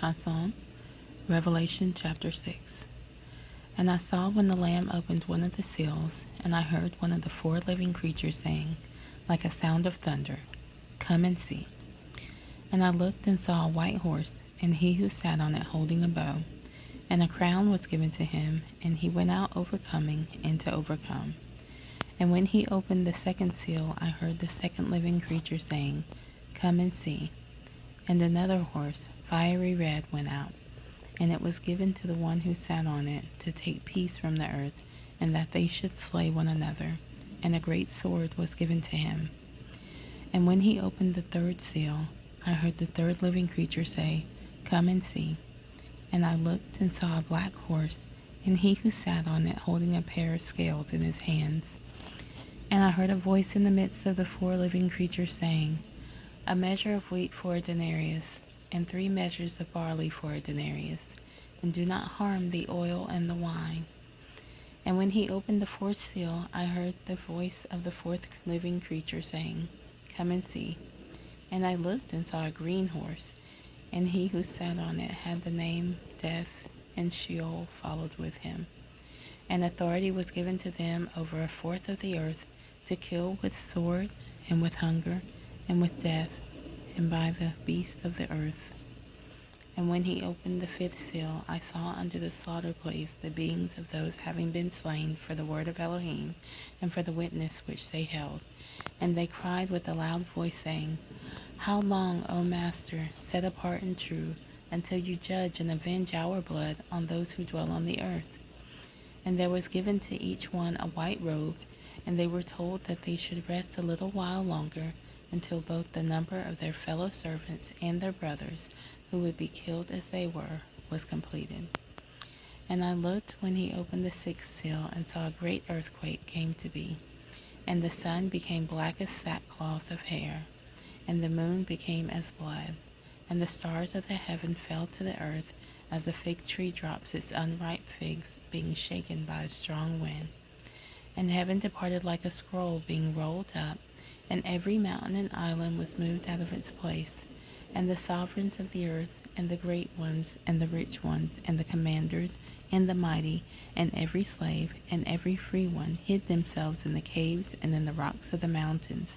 Hazon, Revelation chapter 6. And I saw when the Lamb opened one of the seals, and I heard one of the four living creatures saying, like a sound of thunder, "Come and see." And I looked and saw a white horse, and he who sat on it holding a bow, and a crown was given to him, and he went out overcoming and to overcome. And when he opened the second seal, I heard the second living creature saying, "Come and see." And another horse, fiery red, went out, and it was given to the one who sat on it to take peace from the earth, and that they should slay one another. And a great sword was given to him. And when he opened the third seal, I heard the third living creature say, "Come and see." And I looked and saw a black horse, and he who sat on it holding a pair of scales in his hands. And I heard a voice in the midst of the four living creatures saying, "A measure of wheat for a denarius, and 3 measures of barley for a denarius, and do not harm the oil and the wine." And when he opened the fourth seal, I heard the voice of the fourth living creature saying, "Come and see." And I looked and saw a green horse, and he who sat on it had the name Death, and Sheol followed with him. And authority was given to them over a fourth of the earth to kill with sword, and with hunger, and with death, and by the beasts of the earth. And when he opened the fifth seal, I saw under the slaughter place the beings of those having been slain for the word of Elohim, and for the witness which they held. And they cried with a loud voice, saying, "How long, O Master, set apart and true, until you judge and avenge our blood on those who dwell on the earth?" And there was given to each one a white robe, and they were told that they should rest a little while longer, until both the number of their fellow servants and their brothers, who would be killed as they were, was completed. And I looked when he opened the sixth seal, and saw a great earthquake came to be. And the sun became black as sackcloth of hair, and the moon became as blood, and the stars of the heaven fell to the earth, as a fig tree drops its unripe figs, being shaken by a strong wind. And heaven departed like a scroll being rolled up, and every mountain and island was moved out of its place. And the sovereigns of the earth, and the great ones, and the rich ones, and the commanders, and the mighty, and every slave, and every free one, hid themselves in the caves and in the rocks of the mountains,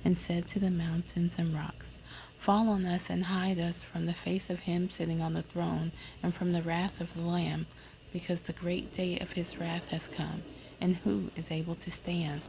and said to the mountains and rocks, "Fall on us and hide us from the face of him sitting on the throne, and from the wrath of the Lamb, because the great day of his wrath has come, and who is able to stand?"